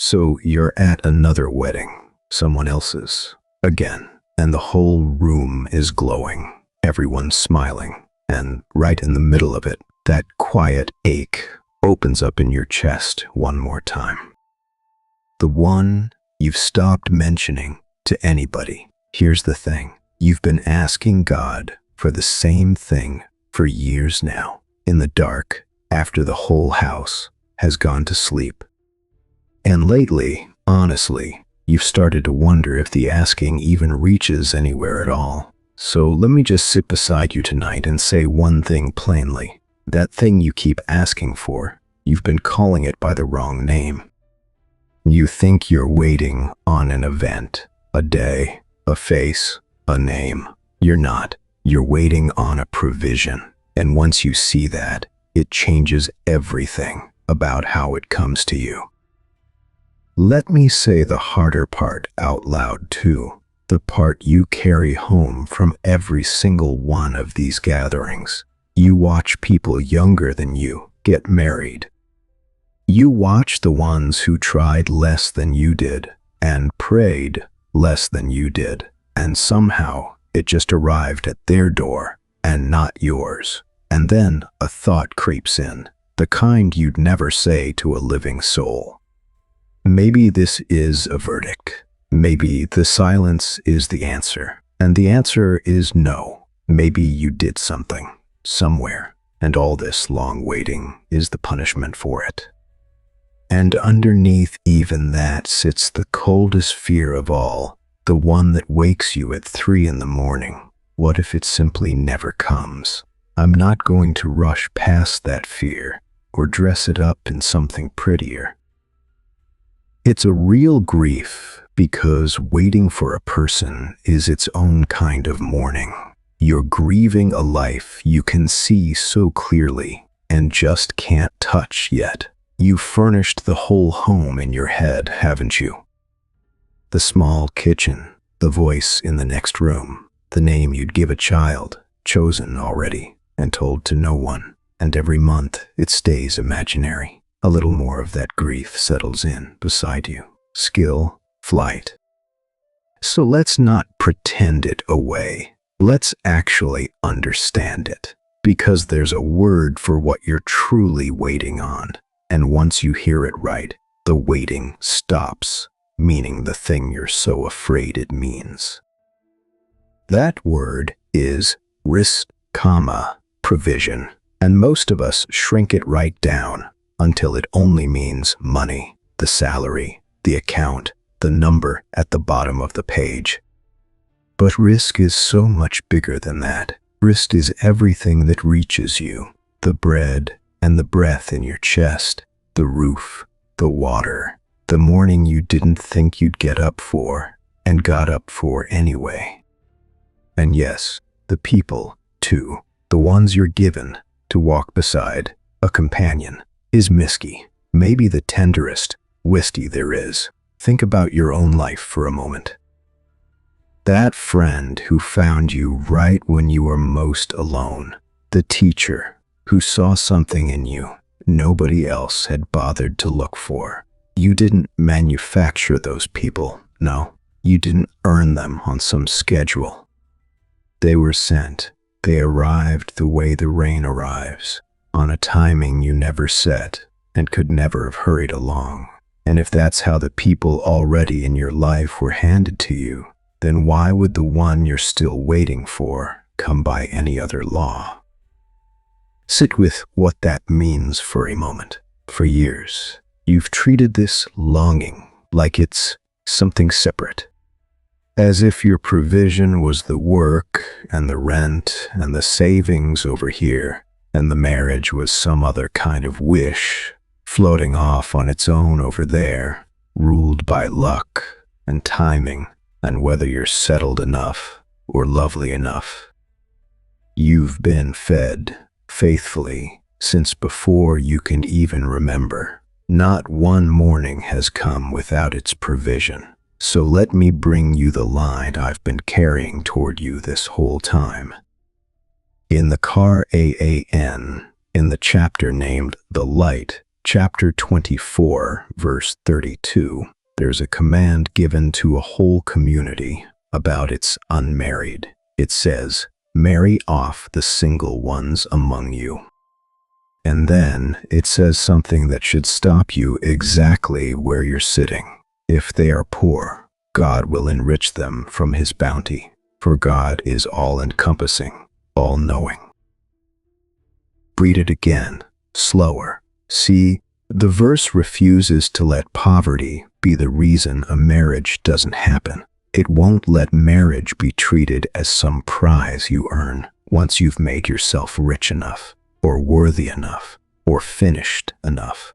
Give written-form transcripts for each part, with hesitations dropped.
So you're at another wedding, someone else's, again, and the whole room is glowing. Everyone's smiling, and right in the middle of it, that quiet ache opens up in your chest one more time. The one you've stopped mentioning to anybody. Here's the thing. You've been asking God for the same thing for years now, in the dark, after the whole house has gone to sleep. And lately, honestly, you've started to wonder if the asking even reaches anywhere at all. So let me just sit beside you tonight and say one thing plainly. That thing you keep asking for, you've been calling it by the wrong name. You think you're waiting on an event, a day, a face, a name. You're not. You're waiting on a provision. And once you see that, it changes everything about how it comes to you. Let me say the harder part out loud too. The part you carry home from every single one of these gatherings. You watch people younger than you get married. You watch the ones who tried less than you did and prayed less than you did, and somehow it just arrived at their door and not yours. And then a thought creeps in, the kind you'd never say to a living soul. Maybe this is a verdict. Maybe the silence is the answer. And the answer is no. Maybe you did something, somewhere, and all this long waiting is the punishment for it. And underneath even that sits the coldest fear of all, the one that wakes you at 3 in the morning. What if it simply never comes? I'm not going to rush past that fear or dress it up in something prettier. It's a real grief because waiting for a person is its own kind of mourning. You're grieving a life you can see so clearly and just can't touch yet. You've furnished the whole home in your head, haven't you? The small kitchen, the voice in the next room, the name you'd give a child, chosen already and told to no one. And every month it stays imaginary. A little more of that grief settles in beside you. Skill, flight. So let's not pretend it away. Let's actually understand it. Because there's a word for what you're truly waiting on. And once you hear it right, the waiting stops, meaning the thing you're so afraid it means. That word is rizq, provision. And most of us shrink it right down until it only means money, the salary, the account, the number at the bottom of the page. But rizq is so much bigger than that. Rizq is everything that reaches you, the bread and the breath in your chest, the roof, the water, the morning you didn't think you'd get up for and got up for anyway. And yes, the people, too, the ones you're given to walk beside, a companion, is misky, maybe the tenderest wisty there is. Think about your own life for a moment. That friend who found you right when you were most alone, the teacher who saw something in you nobody else had bothered to look for. You didn't manufacture those people, no. You didn't earn them on some schedule. They were sent. They arrived the way the rain arrives, on a timing you never set and could never have hurried along. And if that's how the people already in your life were handed to you, then why would the one you're still waiting for come by any other law? Sit with what that means for a moment. For years, you've treated this longing like it's something separate. As if your provision was the work and the rent and the savings over here, and the marriage was some other kind of wish, floating off on its own over there, ruled by luck and timing and whether you're settled enough or lovely enough. You've been fed faithfully since before you can even remember. Not one morning has come without its provision. So let me bring you the line I've been carrying toward you this whole time. In the Qur'an, in the chapter named The Light, chapter 24, verse 32, there's a command given to a whole community about its unmarried. It says, "Marry off the single ones among you." And then it says something that should stop you exactly where you're sitting. If they are poor, God will enrich them from his bounty, for God is all-encompassing, all-knowing. Read it again, slower. See, the verse refuses to let poverty be the reason a marriage doesn't happen. It won't let marriage be treated as some prize you earn once you've made yourself rich enough, or worthy enough, or finished enough.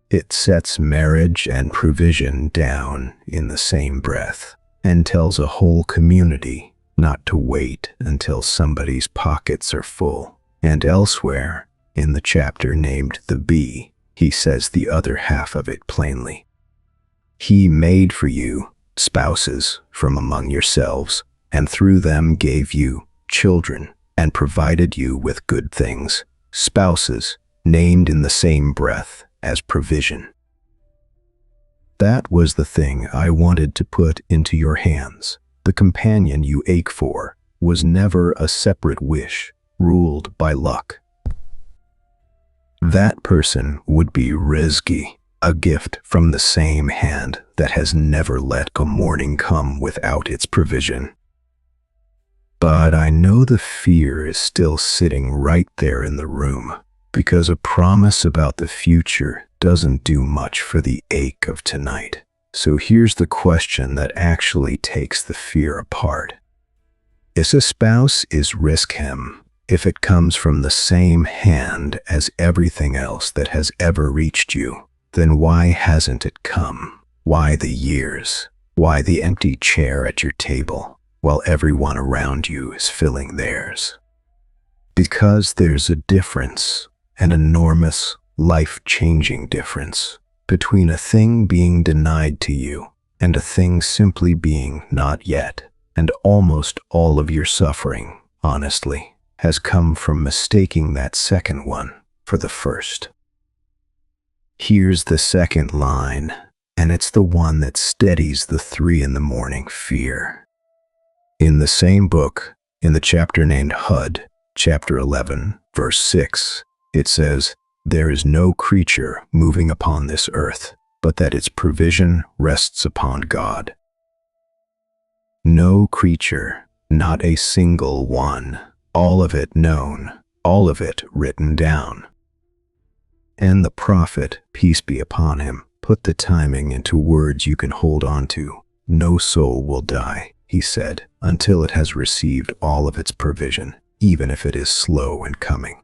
It sets marriage and provision down in the same breath and tells a whole community not to wait until somebody's pockets are full. And elsewhere, in the chapter named The Bee, he says the other half of it plainly. He made for you spouses from among yourselves, and through them gave you children, and provided you with good things, spouses named in the same breath as provision. That was the thing I wanted to put into your hands. The companion you ache for was never a separate wish, ruled by luck. That person would be Rizq, a gift from the same hand that has never let a morning come without its provision. But I know the fear is still sitting right there in the room, because a promise about the future doesn't do much for the ache of tonight. So here's the question that actually takes the fear apart. If a spouse is Rizq, if it comes from the same hand as everything else that has ever reached you, then why hasn't it come? Why the years? Why the empty chair at your table while everyone around you is filling theirs? Because there's a difference, an enormous, life-changing difference, between a thing being denied to you and a thing simply being not yet. And almost all of your suffering, honestly, has come from mistaking that second one for the first. Here's the second line, and it's the one that steadies the 3 in the morning fear. In the same book, in the chapter named Hud, chapter 11, verse 6, it says, "There is no creature moving upon this earth, but that its provision rests upon God." No creature, not a single one, all of it known, all of it written down. And the prophet, peace be upon him, put the timing into words you can hold on to. No soul will die, he said, until it has received all of its provision, even if it is slow in coming.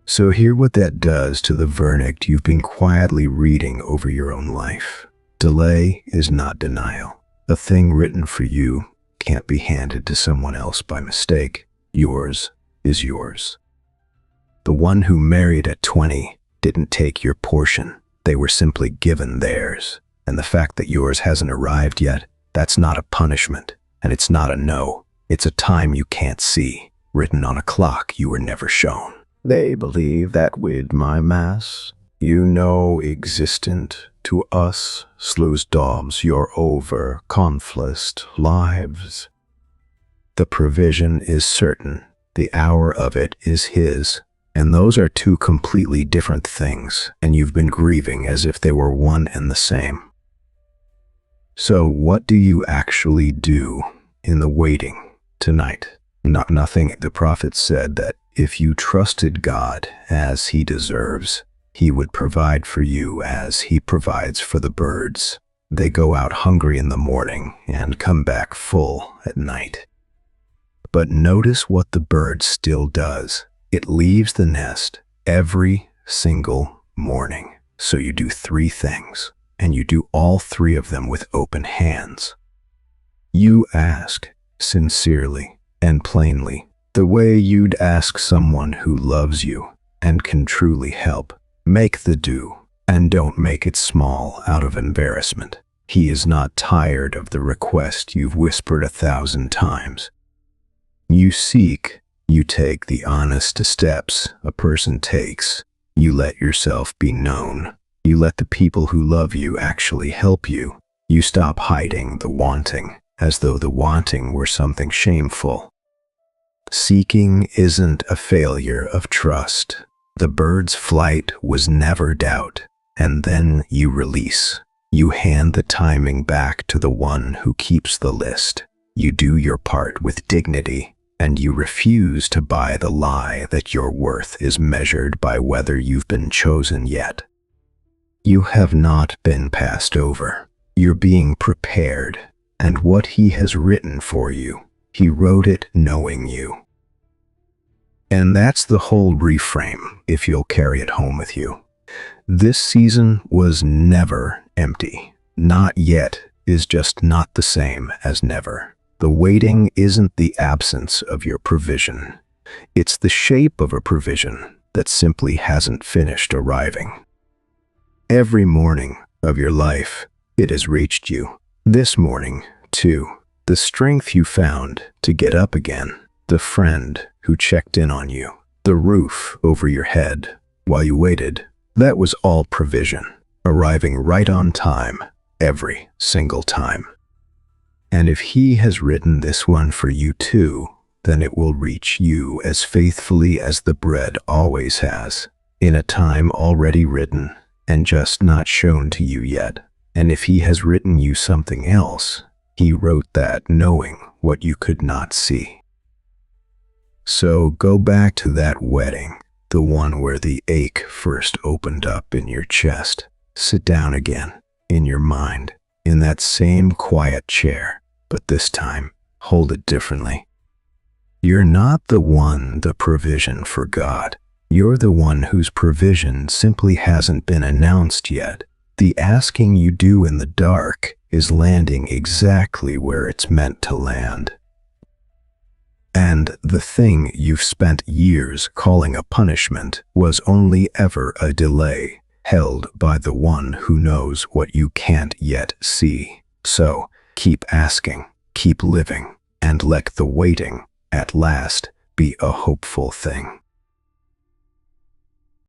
So hear what that does to the verdict you've been quietly reading over your own life. Delay is not denial. A thing written for you can't be handed to someone else by mistake. Yours is yours. The one who married at 20 didn't take your portion. They were simply given theirs. And the fact that yours hasn't arrived yet, that's not a punishment. And it's not a no. It's a time you can't see, written on a clock you were never shown. They believe that with my mass, you know existent to us, sluice daubs your over confliced lives. The provision is certain, the hour of it is his, and those are two completely different things, and you've been grieving as if they were one and the same. So what do you actually do in the waiting tonight? Nothing. The prophet said that if you trusted God as he deserves, he would provide for you as he provides for the birds. They go out hungry in the morning and come back full at night. But notice what the bird still does. It leaves the nest every single morning. So you do 3 things, and you do all 3 of them with open hands. You ask sincerely and plainly, the way you'd ask someone who loves you and can truly help. Make the do, and don't make it small out of embarrassment. He is not tired of the request you've whispered 1,000 times. You seek, you take the honest steps a person takes. You let yourself be known. You let the people who love you actually help you. You stop hiding the wanting, as though the wanting were something shameful. Seeking isn't a failure of trust. The bird's flight was never doubt. And then you release. You hand the timing back to the one who keeps the list. You do your part with dignity, and you refuse to buy the lie that your worth is measured by whether you've been chosen yet. You have not been passed over. You're being prepared, and what he has written for you, he wrote it knowing you. And that's the whole reframe, if you'll carry it home with you. This season was never empty. Not yet is just not the same as never. The waiting isn't the absence of your provision. It's the shape of a provision that simply hasn't finished arriving. Every morning of your life, it has reached you. This morning, too, the strength you found to get up again, the friend who checked in on you, the roof over your head while you waited, that was all provision, arriving right on time, every single time. And if he has written this one for you too, then it will reach you as faithfully as the bread always has, in a time already written and just not shown to you yet. And if he has written you something else, he wrote that knowing what you could not see. So go back to that wedding, the one where the ache first opened up in your chest. Sit down again, in your mind, in that same quiet chair, but this time, hold it differently. You're not the one the provision for God. You're the one whose provision simply hasn't been announced yet. The asking you do in the dark is landing exactly where it's meant to land. And the thing you've spent years calling a punishment was only ever a delay, held by the one who knows what you can't yet see. So, keep asking, keep living, and let the waiting, at last, be a hopeful thing.